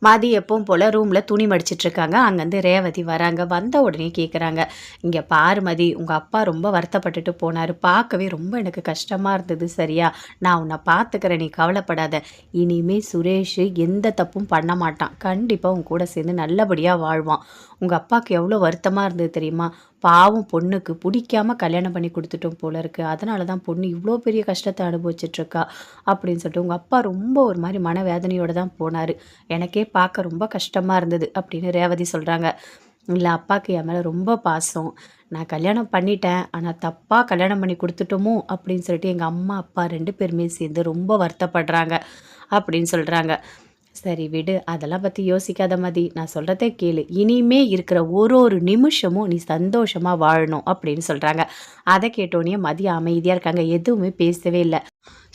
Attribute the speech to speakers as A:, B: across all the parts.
A: மதி எப்பவும் போல் ரூமில் துணி மடிச்சிட்ருக்காங்க. அங்கேருந்து ரேவதி வராங்க. வந்த உடனே கேட்குறாங்க, இங்கே பாரு மதி, உங்கள் அப்பா ரொம்ப வருத்தப்பட்டுட்டு போனார். பார்க்கவே ரொம்ப எனக்கு கஷ்டமாக இருந்தது. சரியா, நான் உன்னை பார்த்துக்கிறேன், நீ கவலைப்படாத. இனிமே சுரேஷ் எந்த தப்பும் பண்ண மாட்டான். கண்டிப்பாக உன் கூட சேர்ந்து நல்லபடியாக வாழ்வான். உங்கள் அப்பாவுக்கு எவ்வளோ வருத்தமாக இருந்தது தெரியுமா? பாவம், பொண்ணுக்கு பிடிக்காம கல்யாணம் பண்ணி கொடுத்துட்டோம் போல இருக்குது. அதனால தான் பொண்ணு இவ்வளோ பெரிய கஷ்டத்தை அனுபவிச்சிட்ருக்கா அப்படின்னு சொல்லிட்டு உங்கள் அப்பா ரொம்ப ஒரு மாதிரி மனவேதனையோடு தான் போனார். எனக்கே பார்க்க ரொம்ப கஷ்டமாக இருந்தது அப்படின்னு ரேவதி சொல்கிறாங்க. இல்லை, அப்பாவுக்கு என் மேலே ரொம்ப பாசம். நான் கல்யாணம் பண்ணிட்டேன், ஆனால் தப்பாக கல்யாணம் பண்ணி கொடுத்துட்டோமோ அப்படின்னு சொல்லிட்டு எங்கள் அம்மா அப்பா 2 பேருமே சேர்ந்து ரொம்ப வருத்தப்படுறாங்க அப்படின்னு சொல்கிறாங்க. சரி விடு, அதெல்லாம் பற்றி யோசிக்காத மதி, நான் சொல்கிறதே கேளு. இனிமே இருக்கிற ஒரு நிமிஷமும் நீ சந்தோஷமாக வாழணும் அப்படின்னு சொல்கிறாங்க. அதை கேட்டோன்னே மதி அமைதியாக இருக்காங்க, எதுவுமே பேசவே இல்லை.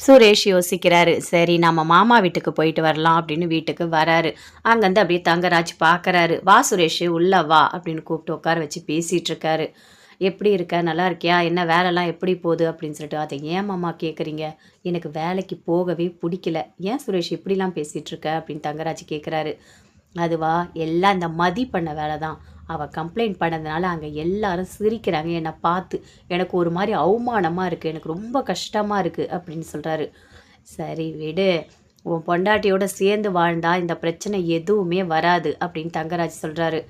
A: சுரேஷ் யோசிக்கிறாரு, சரி நம்ம மாமா வீட்டுக்கு போயிட்டு வரலாம் அப்படின்னு வீட்டுக்கு வராரு. அங்கேருந்து அப்படியே தங்கராஜ் பார்க்குறாரு. வா சுரேஷ், உள்ள வா அப்படின்னு கூப்பிட்டு உட்கார வச்சு பேசிகிட்டு இருக்காரு. எப்படி இருக்க, நல்லா இருக்கியா, என்ன வேலைலாம் எப்படி போகுது அப்படின்னு சொல்லிட்டு. அதை ஏன் மாமா கேட்குறீங்க? எனக்கு வேலைக்கு போகவே பிடிக்கல. ஏன் சுரேஷ் இப்படிலாம் பேசிகிட்டு இருக்க அப்படின்னு தங்கராஜ் கேட்குறாரு. அதுவா, எல்லாம் இந்த மதி பண்ண வேலை தான். அவள் கம்ப்ளைண்ட் பண்ணதுனால அங்கே எல்லாரும் சிரிக்கிறாங்க என்னை பார்த்து. எனக்கு ஒரு மாதிரி அவமானமாக இருக்குது, எனக்கு ரொம்ப கஷ்டமாக இருக்குது அப்படின்னு சொல்கிறாரு. சரி விடு, உன் பொண்டாட்டியோட சேர்ந்து வாழ்ந்தா இந்த பிரச்சனை எதுவுமே வராது அப்படின்னு தங்கராஜ் சொல்கிறாரு.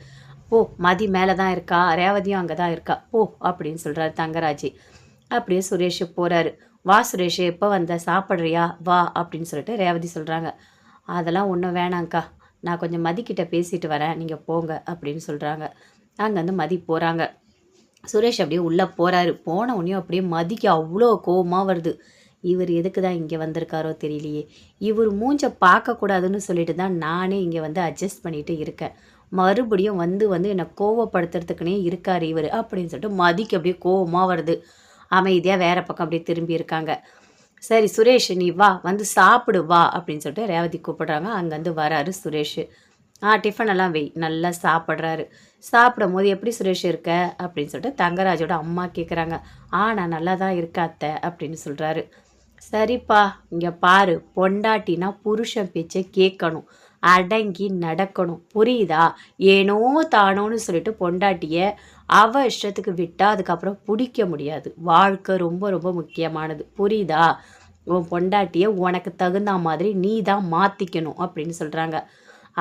A: போ, மதி மேலே தான் இருக்கா, ரேவதியும் அங்கே தான் இருக்கா, போ அப்படின்னு சொல்கிறாரு தங்கராஜ். அப்படியே சுரேஷ் போகிறாரு. வா சுரேஷ், எப்போ வந்த, சாப்பிட்றியா, வா அப்படின்னு சொல்லிட்டு ரேவதி சொல்கிறாங்க. அதெல்லாம் ஒன்றும் வேணாங்க்கா, நான் கொஞ்சம் மதிக்கிட்ட பேசிட்டு வரேன், நீங்கள் போங்க அப்படின்னு சொல்கிறாங்க. அங்கேருந்து மதி போகிறாங்க. சுரேஷ் அப்படியே உள்ளே போகிறாரு. போன உடனே அப்படியே மதிக்கு அவ்வளோ கோவமாக வருது. இவர் எதுக்கு தான் இங்கே வந்திருக்காரோ தெரியலையே. இவர் மூஞ்ச பார்க்கக்கூடாதுன்னு சொல்லிட்டு தான் நானே இங்கே வந்து அட்ஜஸ்ட் பண்ணிட்டு இருக்கேன். மறுபடியும் வந்து வந்து என்னை கோவப்படுத்துறதுக்குனே இருக்கார் இவர் அப்படின்னு சொல்லிட்டு மதிக்கு அப்படியே கோவமாக வருது. அமைதியாக வேறு பக்கம் அப்படியே திரும்பி இருக்காங்க. சரி சுரேஷ், நீ வா, வந்து சாப்பிடு வா அப்படின்னு சொல்லிட்டு ரேவதி கூப்பிடுறாங்க. அங்கேருந்து வராரு சுரேஷ். டிஃபன் எல்லாம் வெய், நல்லா சாப்பிட்றாரு. சாப்பிடும் போது எப்படி சுரேஷ் இருக்க அப்படின்னு சொல்லிட்டு தங்கராஜோட அம்மா கேட்குறாங்க. நான் நல்லா தான் இருக்க அத்தை அப்படின்னு சொல்கிறாரு. சரிப்பா, இங்கே பாரு, பொண்டாட்டினா புருஷன் பேச்சை கேட்கணும், அடங்கி நடக்கணும், புரியுதா? ஏனோ தானோன்னு சொல்லிட்டு பொண்டாட்டியை அவ இஷ்டத்துக்கு விட்டால் அதுக்கப்புறம் பிடிக்க முடியாது. வாழ்க்கை ரொம்ப ரொம்ப முக்கியமானது, புரியுதா? உன் பொண்டாட்டியை உனக்கு தகுந்த மாதிரி நீ தான் மாற்றிக்கணும் அப்படின்னு சொல்கிறாங்க.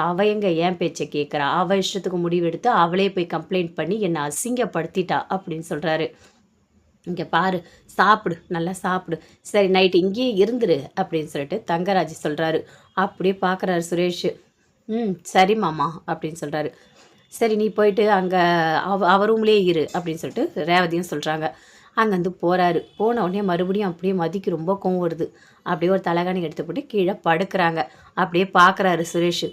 A: அவ எங்க ஏன் பேச்சை கேட்குறா? அவள் இஷ்டத்துக்கு முடிவெடுத்து அவளே போய் கம்ப்ளைண்ட் பண்ணி என்னை அசிங்கப்படுத்திட்டா அப்படின்னு சொல்கிறாரு. இங்கே பாரு, சாப்பிடு, நல்லா சாப்பிடு. சரி, நைட்டு இங்கேயே இருந்துரு அப்படின்னு சொல்லிட்டு தங்கராஜ் சொல்கிறாரு. அப்படியே பார்க்குறாரு சுரேஷ். சரி மாமா அப்படின்னு சொல்கிறாரு. சரி, நீ போயிட்டு அங்கே அவ ரூம்லேயே இரு அப்படின்னு சொல்லிட்டு ரேவதியும் சொல்கிறாங்க. அங்கேருந்து போகிறாரு. போன உடனே மறுபடியும் அப்படியே மதிக்கு ரொம்ப கோவம் வருது. அப்படியே ஒரு தலைகாணி எடுத்து போட்டு கீழே படுக்கிறாங்க. அப்படியே பார்க்குறாரு சுரேஷ்.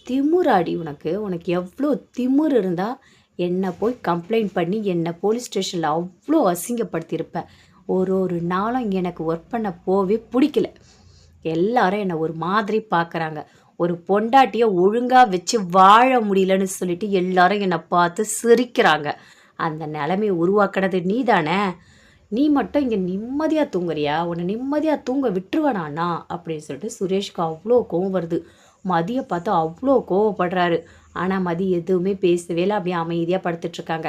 A: திமுறாடி உனக்கு, உனக்கு எவ்வளோ திமுறு இருந்தால் என்னை போய் கம்ப்ளைண்ட் பண்ணி என்னை போலீஸ் ஸ்டேஷனில் அவ்வளோ அசிங்கப்படுத்தியிருப்பேன். ஒரு நாளும் இங்கே எனக்கு ஒர்க் பண்ண போவே பிடிக்கல. எல்லாரும் என்னை ஒரு மாதிரி பார்க்குறாங்க. ஒரு பொண்டாட்டியை ஒழுங்காக வச்சு வாழ முடியலன்னு சொல்லிட்டு எல்லாரும் என்னை பார்த்து சிரிக்கிறாங்க. அந்த நிலைமையை உருவாக்கினது நீ தானே. நீ மட்டும் இங்கே நிம்மதியாக தூங்குறியா? உன்னை நிம்மதியாக தூங்க விட்டுருவானா அப்படின்னு சொல்லிட்டு சுரேஷ்க்கு அவ்வளோ கோவம் வருது. மதியை பார்த்து அவ்வளோ கோவப்படுறாரு. ஆனால் மதி எதுவுமே பேசவே இல்லை, அப்படியே அமைதியாக படுத்துட்ருக்காங்க.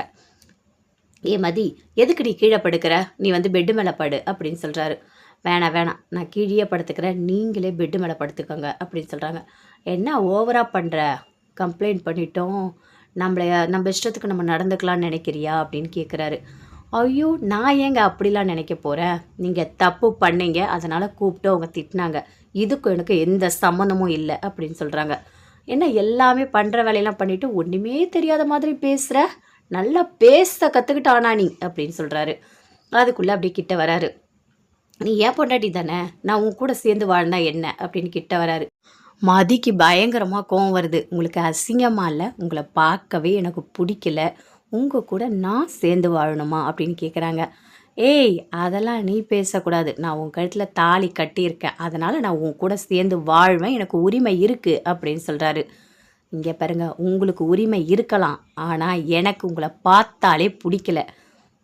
A: மதி, எதுக்கு நீ கீழே படுக்கிற? நீ வந்து பெட்டு மேலே படு அப்படின்னு சொல்கிறாரு. வேணாம், நான் கீழே படுத்துக்கிறேன், நீங்களே பெட்டு மேலே படுத்துக்கோங்க அப்படின்னு சொல்கிறாங்க. என்ன ஓவராக பண்ணுற? கம்ப்ளைண்ட் பண்ணிட்டோம், நம்ம இஷ்டத்துக்கு நம்ம நடந்துக்கலாம்னு நினைக்கிறியா அப்படின்னு கேட்குறாரு. ஐயோ, நான் ஏங்க அப்படிலாம் நினைக்க போகிறேன்? நீங்கள் தப்பு பண்ணீங்க, அதனால் கூப்பிட்டு அவங்க திட்டினாங்க. இதுக்கும் எனக்கு எந்த சம்மந்தமும் இல்லை அப்படின்னு சொல்கிறாங்க. என்ன எல்லாமே பண்ணுற வேலையெல்லாம் பண்ணிவிட்டு ஒன்றுமே தெரியாத மாதிரி பேசுகிற? நல்லா பேச கற்றுக்கிட்டானா நீ அப்படின்னு சொல்கிறாரு. அதுக்குள்ளே அப்படி கிட்ட வராரு. நீ ஏன் பொண்டாட்டி தானே, நான் உன் கூட சேர்ந்து வாழ்ந்தா என்ன அப்படின்னு கிட்ட வராரு. மதிக்கு பயங்கரமாக கோவம் வருது. உங்களுக்கு அசிங்கமாக இல்லை? உங்களை பார்க்கவே எனக்கு பிடிக்கல, உங்கள் கூட நான் சேர்ந்து வாழணுமா அப்படின்னு கேட்குறாங்க. அதெல்லாம் நீ பேசக்கூடாது. நான் உன் கழுத்தில் தாலி கட்டியிருக்கேன், அதனால் நான் உன் கூட சேர்ந்து வாழ்வேன், எனக்கு உரிமை இருக்குது அப்படின்னு சொல்கிறாரு. இங்கே பாருங்க, உங்களுக்கு உரிமை இருக்கலாம், ஆனால் எனக்கு உங்களை பார்த்தாலே பிடிக்கல.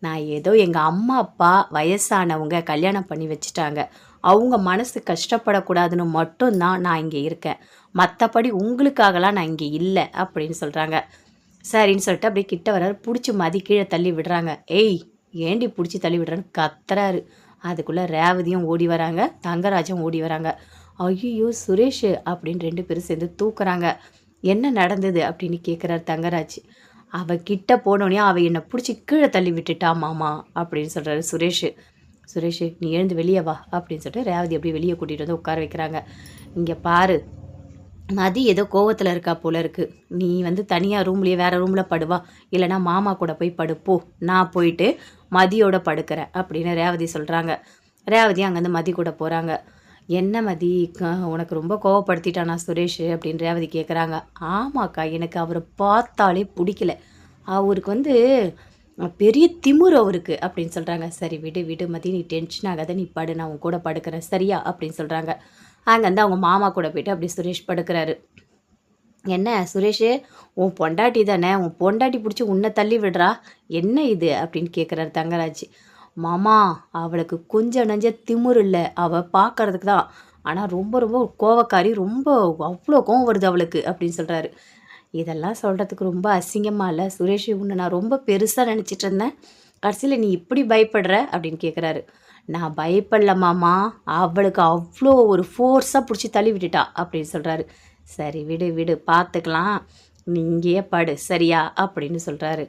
A: நான் ஏதோ எங்கள் அம்மா அப்பா வயசானவங்க கல்யாணம் பண்ணி வச்சுட்டாங்க, அவங்க மனசு கஷ்டப்படக்கூடாதுன்னு மட்டும்தான் நான் இங்கே இருக்கேன். மற்றபடி உங்களுக்காகலாம் நான் இங்கே இல்லை அப்படின்னு சொல்கிறாங்க. சரின்னு சொல்லிட்டு அப்படியே கிட்ட வராரு. பிடிச்சி மதி கீழே தள்ளி விடுறாங்க. ஏய் ஏண்டி பிடிச்சி தள்ளி விடுறான்னு கத்துறாரு. அதுக்குள்ளே ரேவதியும் ஓடி வராங்க, தங்கராஜும் ஓடி வராங்க. ஐயோ சுரேஷ் அப்படின்னு 2 பேரும் சேர்ந்து தூக்குறாங்க. என்ன நடந்தது அப்படின்னு கேட்குறாரு தங்கராஜ். அவள் கிட்ட போனோடனே அவள் என்னை பிடிச்சி கீழே தள்ளி விட்டுட்டா மாமா அப்படின்னு சொல்கிறாரு சுரேஷ். சுரேஷ் நீ எழுந்து வெளியே வா அப்படின்னு சொல்லிட்டு ரேவதி அப்படியே வெளியே கூட்டிகிட்டு வந்து உட்கார வைக்கிறாங்க. இங்கே பாரு, மதி ஏதோ கோவத்தில் இருக்கா போல இருக்குது. நீ வந்து தனியாக ரூம்லேயே வேறு ரூமில் படுவா, இல்லைனா மாமா கூட போய் படுப்போ, நான் போயிட்டு மதியோட படுக்கிறேன் அப்படின்னு ரேவதி சொல்கிறாங்க. ரேவதி அங்கேருந்து மதி கூட போகிறாங்க. என்ன மதி உனக்கு ரொம்ப கோவப்படுத்திட்டானா சுரேஷ் அப்படின்னு ரேவதி கேட்குறாங்க. ஆமாக்கா, எனக்கு அவரை பார்த்தாலே பிடிக்கல. அவருக்கு வந்து பெரிய திமிரு அவருக்கு அப்படின்னு சொல்கிறாங்க. சரி விடு விடு மதி, நீ டென்ஷன் ஆகாத, நீ படு, நான் உன் கூட படுக்கிறேன் சரியா அப்படின்னு சொல்கிறாங்க. அங்கேருந்து அவங்க மாமா கூட போய்ட்டு அப்படி சுரேஷ் படுக்கிறாரு. என்ன சுரேஷ், உன் பொண்டாட்டி தானே, உன் பொண்டாட்டி பிடிச்சி உன்னை தள்ளி விடுறா, என்ன இது அப்படின்னு கேட்குறாரு தங்கராஜ். மாமா அவளுக்கு கொஞ்சம் நஞ்ச திமிரு இல்லை, அவள் பார்க்கறதுக்கு தான், ஆனால் ரொம்ப ரொம்ப கோவக்காரி, ரொம்ப அவ்வளோ கோவம் வருது அவளுக்கு அப்படின்னு சொல்கிறாரு. இதெல்லாம் சொல்கிறதுக்கு ரொம்ப அசிங்கமாக இல்லை சுரேஷ், உன்னை நான் ரொம்ப பெருசாக நினச்சிட்டு இருந்தேன், கடைசியில் நீ இப்படி பயப்படுற அப்படின்னு கேட்குறாரு. நான் பயப்படல மாமா, அவளுக்கு அவ்வளோ ஒரு ஃபோர்ஸாக பிடிச்சி தள்ளி விட்டுட்டா அப்படின்னு சொல்கிறாரு. சரி விடு விடு பார்த்துக்கலாம், நீ இங்கேயே படு சரியா அப்படின்னு சொல்கிறாரு.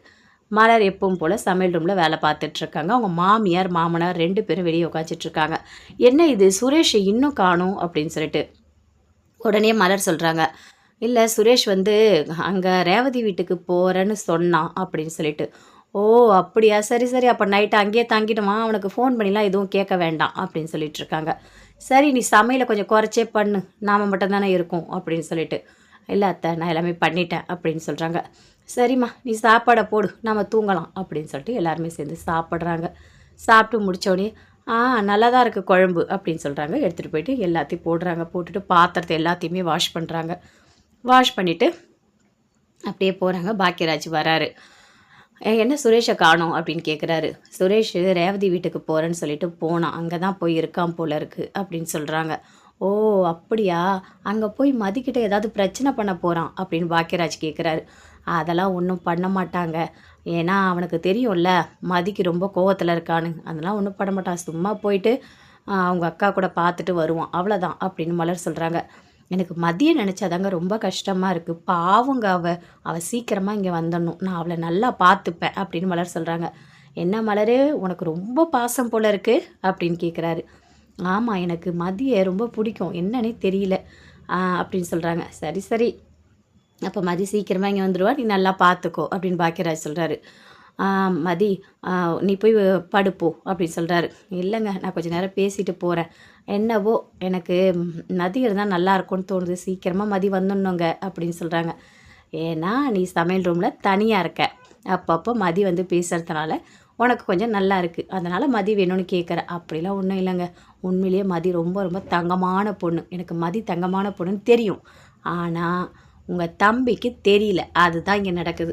A: மலர் எப்பவும் போல் சமையல் ரூமில் வேலை பார்த்துட்ருக்காங்க. அவங்க மாமியார் மாமனார் 2 பேரும் வெளியே உட்காந்துட்ருக்காங்க. என்ன இது சுரேஷ் இன்னும் காணும் அப்படின்னு சொல்லிட்டு உடனே மலர் சொல்கிறாங்க. இல்லை சுரேஷ் வந்து அங்கே ரேவதி வீட்டுக்கு போகிறேன்னு சொன்னான் அப்படின்னு சொல்லிட்டு. ஓ அப்படியா, சரி சரி, அப்போ நைட்டு அங்கேயே தங்கிடுமா, அவனுக்கு ஃபோன் பண்ணிலாம் எதுவும் கேட்க வேண்டாம் அப்படின்னு சொல்லிட்டு இருக்காங்க. சரி நீ சமையலை கொஞ்சம் குறைச்சே பண்ணு, நாம் மட்டும் தானே இருக்கோம் அப்படின்னு சொல்லிட்டு. இல்லை அத்தை நான் எல்லாமே பண்ணிட்டேன் அப்படின்னு சொல்கிறாங்க. சரிம்மா நீ சாப்பாடை போடு, நம்ம தூங்கலாம் அப்படின்னு சொல்லிட்டு எல்லாருமே சேர்ந்து சாப்பிட்றாங்க. சாப்பிட்டு முடித்தோடனே நல்லா தான் இருக்குது குழம்பு அப்படின்னு சொல்கிறாங்க. எடுத்துகிட்டு போயிட்டு எல்லாத்தையும் போடுறாங்க. போட்டுட்டு பாத்திரத்தை எல்லாத்தையுமே வாஷ் பண்ணுறாங்க. வாஷ் பண்ணிவிட்டு அப்படியே போகிறாங்க. பாக்கியராஜ் வராரு. என்ன சுரேஷை காணோம் அப்படின்னு கேட்குறாரு. சுரேஷ் ரேவதி வீட்டுக்கு போகிறேன்னு சொல்லிட்டு போனான், அங்கே தான் போய் இருக்கான் போல இருக்குது அப்படின்னு சொல்கிறாங்க. ஓ அப்படியா, அங்கே போய் மதிக்கிட்ட ஏதாவது பிரச்சனை பண்ண போகிறான் அப்படின்னு பாக்கியராஜ் கேட்குறாரு. அதெல்லாம் ஒன்றும் பண்ண மாட்டாங்க, ஏன்னா அவனுக்கு தெரியும்ல மதிக்கு ரொம்ப கோவத்தில் இருக்கான்னு, அதெல்லாம் ஒன்றும் பண்ண மாட்டான், சும்மா போயிட்டு அவங்க அக்கா கூட பார்த்துட்டு வருவான் அவ்வளோதான் அப்படின்னு மலர் சொல்கிறாங்க. எனக்கு மதியை நினச்சாதாங்க ரொம்ப கஷ்டமாக இருக்குது, பாவங்க அவள் சீக்கிரமாக இங்கே வந்துடணும், நான் அவளை நல்லா பார்த்துப்பேன் அப்படின்னு மலர் சொல்கிறாங்க. என்ன மலர் உனக்கு ரொம்ப பாசம் போல் இருக்குது அப்படின்னு கேட்குறாரு. ஆமாம் எனக்கு மதியை ரொம்ப பிடிக்கும், என்னன்னே தெரியல அப்படின்னு சொல்கிறாங்க. சரி சரி, அப்போ மதி சீக்கிரமாக இங்கே வந்துடுவா, நீ நல்லா பார்த்துக்கோ அப்படின்னு பாக்கியராஜ் சொல்கிறாரு. மதி நீ போய் படுப்போ அப்படின்னு சொல்கிறாரு. இல்லைங்க நான் கொஞ்சம் நேரம் பேசிட்டு போகிறேன், என்னவோ எனக்கு மதி இருந்தால் நல்லா இருக்கும்னு தோணுது, சீக்கிரமாக மதி வந்துடணுங்க அப்படின்னு சொல்கிறாங்க. ஏன்னா நீ சமையல் ரூமில் தனியாக இருக்க, அப்பப்போ மதி வந்து பேசுகிறதுனால உனக்கு கொஞ்சம் நல்லா இருக்குது, அதனால் மதி வேணும்னு கேட்குற. அப்படிலாம் ஒன்றும் இல்லைங்க, உண்மையிலேயே மதி ரொம்ப ரொம்ப தங்கமான பொண்ணு, எனக்கு மதி தங்கமான பொண்ணுன்னு தெரியும், ஆனால் உங்கள் தம்பிக்கு தெரியல, அதுதான் இங்கே நடக்குது.